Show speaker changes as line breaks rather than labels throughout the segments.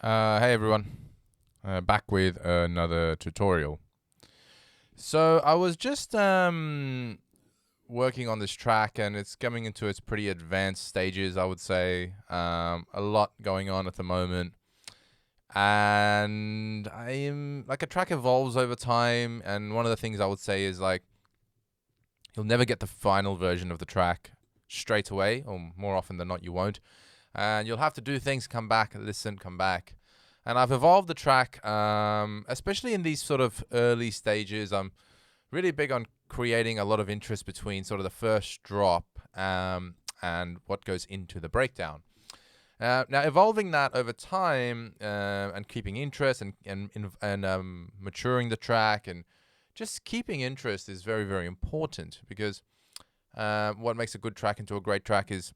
Hey everyone, back with another tutorial. So I was just working on this track and it's coming into its pretty advanced stages, I would say. A lot going on at the moment. And a track evolves over time, and one of the things I would say is you'll never get the final version of the track straight away, or more often than not you won't. And you'll have to do things, come back, listen, come back. And I've evolved the track, especially in these sort of early stages. I'm really big on creating a lot of interest between sort of the first drop and what goes into the breakdown. Now, evolving that over time and keeping interest and maturing the track and just keeping interest is very, very important, because what makes a good track into a great track is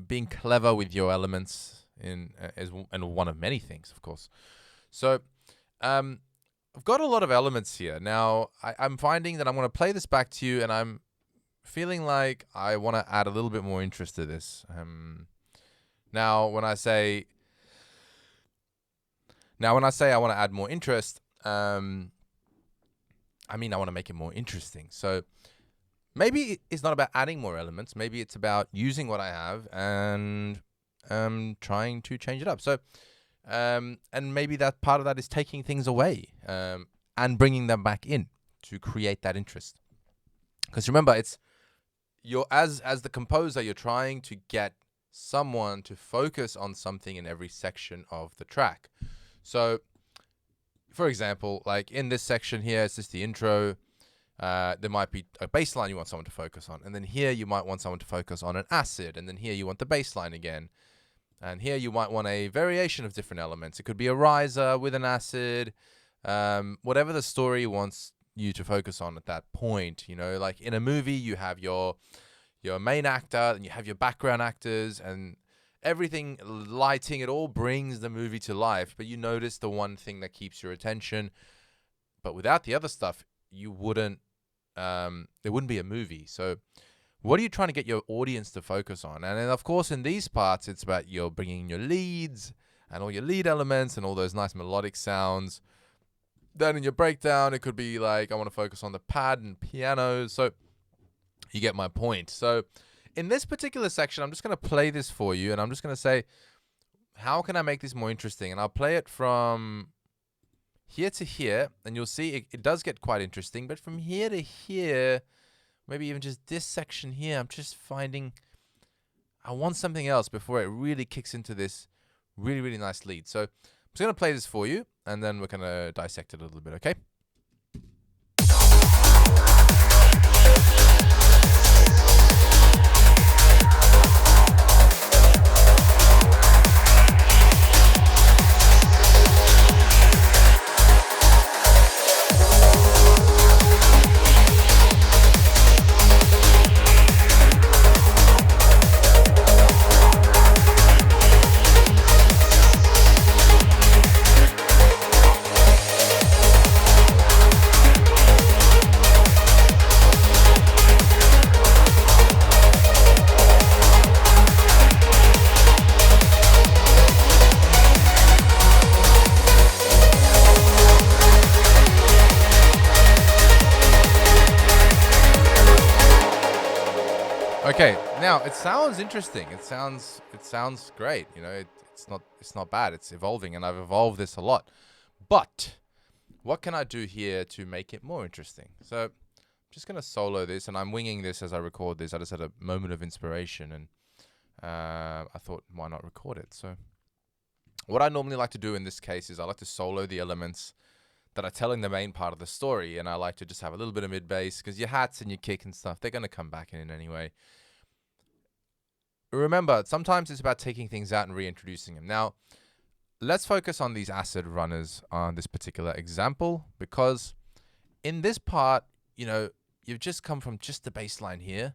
being clever with your elements and one of many things, of course. So I've got a lot of elements here. Now I'm finding that I'm going to play this back to you, and I'm feeling like I want to add a little bit more interest to this. Now when I say I want to add more interest, I mean I want to make it more interesting. So maybe it's not about adding more elements. Maybe it's about using what I have and trying to change it up. So, and maybe that part of that is taking things away and bringing them back in to create that interest. Because remember, as the composer, you're trying to get someone to focus on something in every section of the track. So, for example, like in this section here, it's just the intro. There might be a bass line you want someone to focus on. And then here you might want someone to focus on an acid. And then here you want the bass line again. And here you might want a variation of different elements. It could be a riser with an acid, whatever the story wants you to focus on at that point. You know, like in a movie, you have your main actor and you have your background actors and everything, lighting, it all brings the movie to life. But you notice the one thing that keeps your attention. But without the other stuff, there wouldn't be a movie. So what are you trying to get your audience to focus on? And then, of course, in these parts, it's about you're bringing your leads and all your lead elements and all those nice melodic sounds. Then in your breakdown, it could be like, I want to focus on the pad and piano. So you get my point. So in this particular section, I'm just going to play this for you. And I'm just going to say, how can I make this more interesting? And I'll play it from here to here. And you'll see it does get quite interesting. But from here to here, maybe even just this section here, I'm just finding I want something else before it really kicks into this really, really nice lead. So I'm just going to play this for you, and then we're going to dissect it a little bit, okay? Okay, now it sounds interesting. It sounds great. You know, it's not bad. It's evolving, and I've evolved this a lot. But what can I do here to make it more interesting? So I'm just gonna solo this, and I'm winging this as I record this. I just had a moment of inspiration, and I thought, why not record it? So what I normally like to do in this case is I like to solo the elements that are telling the main part of the story, and I like to just have a little bit of mid bass, because your hats and your kick and stuff, they're gonna come back in anyway. Remember, sometimes it's about taking things out and reintroducing them. Now, let's focus on these acid runners on this particular example, because in this part, you know, you've just come from just the bass line here.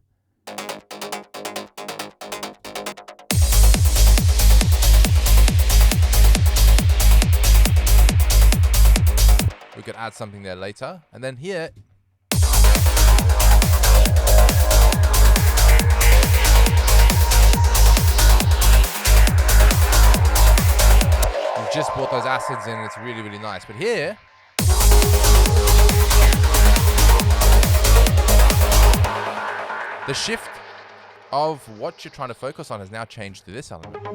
We could add something there later. And then here, I've just brought those acids in and it's really, really nice. But here, the shift of what you're trying to focus on has now changed to this element.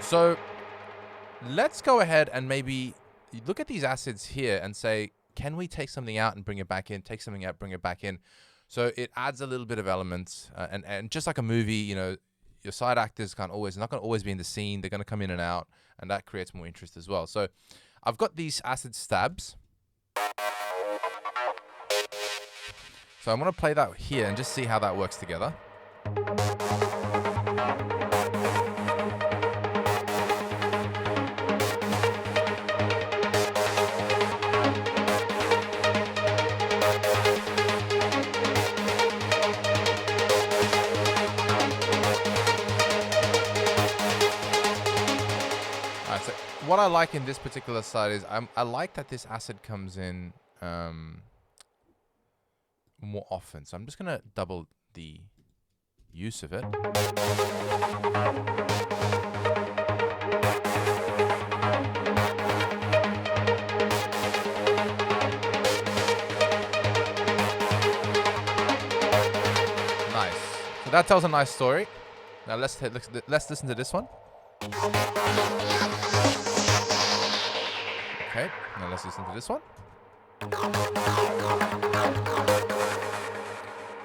So let's go ahead and maybe look at these acids here and say, can we take something out and bring it back in? Take something out, bring it back in. So it adds a little bit of elements. And just like a movie, you know, your side actors not going to always be in the scene. They're going to come in and out, and that creates more interest as well. So I've got these acid stabs. So I'm going to play that here and just see how that works together. What I like in this particular side is I like that this acid comes in more often. So I'm just going to double the use of it. Nice. So that tells a nice story. Now let's listen to this one. Okay, now let's listen to this one.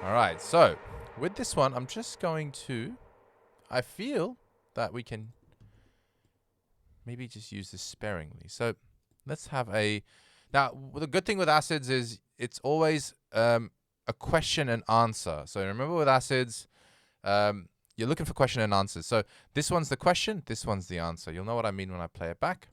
All right, so with this one, I'm just going to, I feel that we can maybe just use this sparingly. So let's have now the good thing with acids is it's always a question and answer. So remember with acids, you're looking for question and answers. So this one's the question, this one's the answer. You'll know what I mean when I play it back.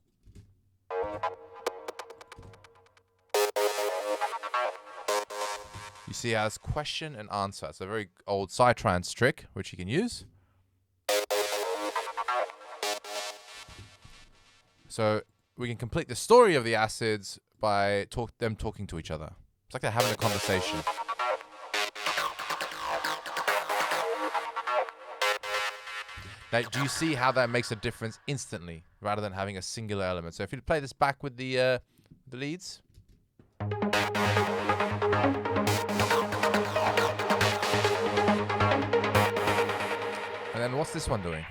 You see how it's question and answer. It's a very old psytrance trick, which you can use. So we can complete the story of the acids by them talking to each other. It's like they're having a conversation. Now, do you see how that makes a difference instantly, rather than having a singular element? So if you play this back with the leads. And then what's this one doing?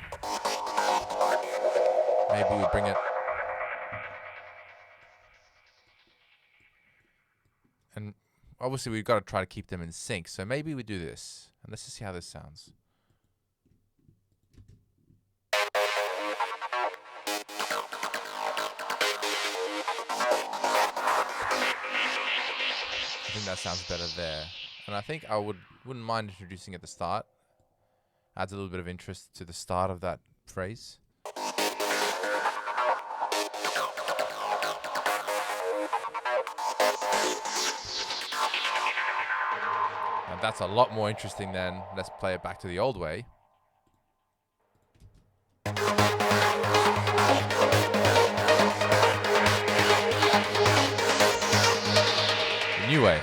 Maybe we bring it. And obviously we've got to try to keep them in sync. So maybe we do this. And let's just see how this sounds. I think that sounds better there. And I think I wouldn't mind introducing at the start. Adds a little bit of interest to the start of that phrase. And that's a lot more interesting than let's play it back to the old way. The new way.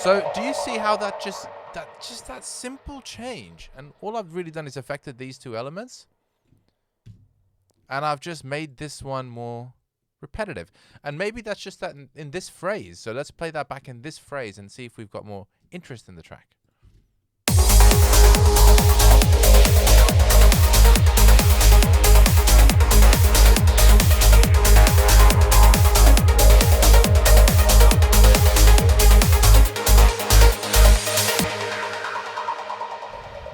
So do you see how that simple change, and all I've really done is affected these two elements, and I've just made this one more repetitive. And maybe that's just that in this phrase. So let's play that back in this phrase and see if we've got more interest in the track.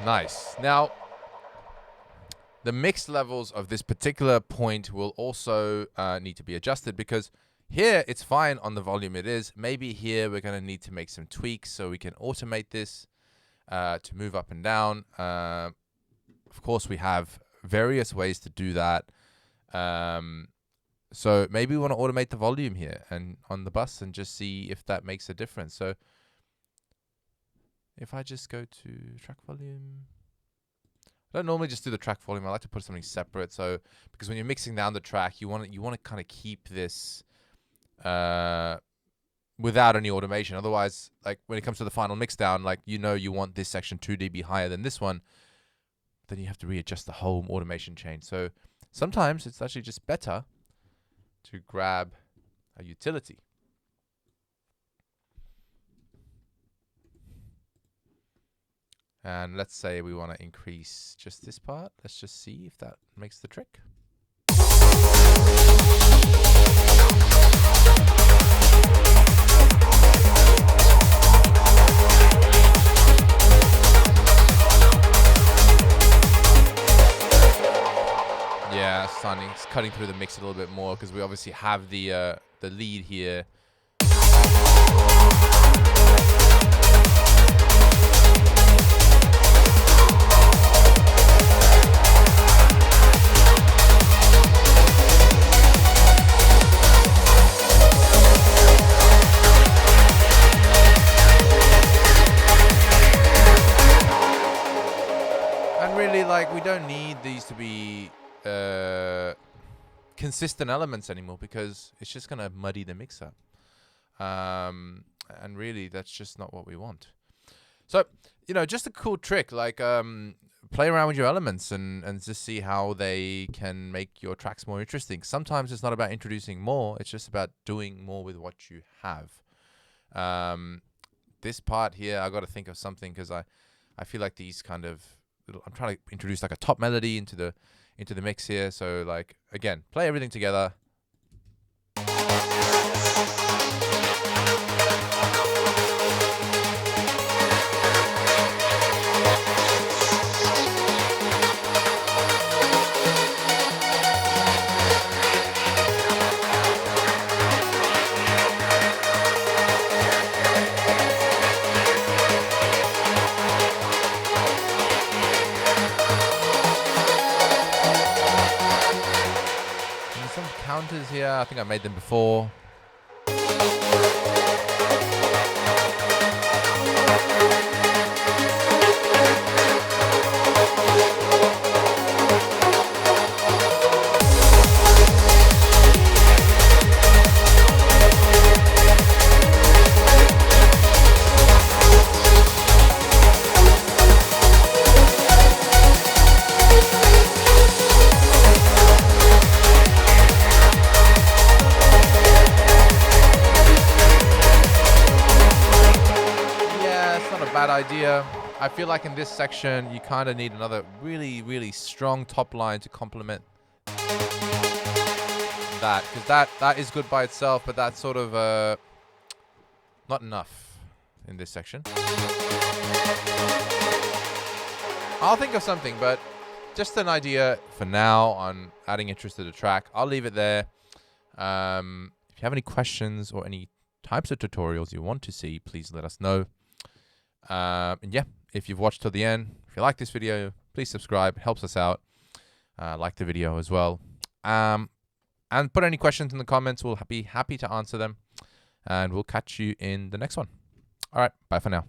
Nice. Now, the mix levels of this particular point will also need to be adjusted, because here it's fine on the volume it is. Maybe here we're going to need to make some tweaks so we can automate this to move up and down. Of course, we have various ways to do that. So maybe we want to automate the volume here and on the bus and just see if that makes a difference. So if I just go to track volume, I don't normally just do the track volume. I like to put something separate. So because when you're mixing down the track, you want to kind of keep this without any automation. Otherwise, like when it comes to the final mix down, like you want this section 2 dB higher than this one, then you have to readjust the whole automation chain. So sometimes it's actually just better to grab a utility. And let's say we want to increase just this part. Let's just see if that makes the trick. Yeah, it's cutting through the mix a little bit more because we obviously have the lead here. Like we don't need these to be consistent elements anymore because it's just gonna muddy the mix up, and really that's just not what we want. So just a cool trick, like play around with your elements and just see how they can make your tracks more interesting. Sometimes it's not about introducing more, it's just about doing more with what you have. This part here, I got to think of something because I feel like these kind of I'm trying to introduce like a top melody into the mix here. So like again, play everything together. Counters here, I think I made them before. Bad idea. I feel like in this section you kind of need another really, really strong top line to complement that, because that is good by itself, but that's sort of not enough in this section. I'll think of something, but just an idea for now on adding interest to the track. I'll leave it there. If you have any questions or any types of tutorials you want to see, please let us know. And yeah, if you've watched till the end, if you like this video, please subscribe. It helps us out. Like the video as well. And put any questions in the comments. We'll be happy to answer them. And we'll catch you in the next one. All right. Bye for now.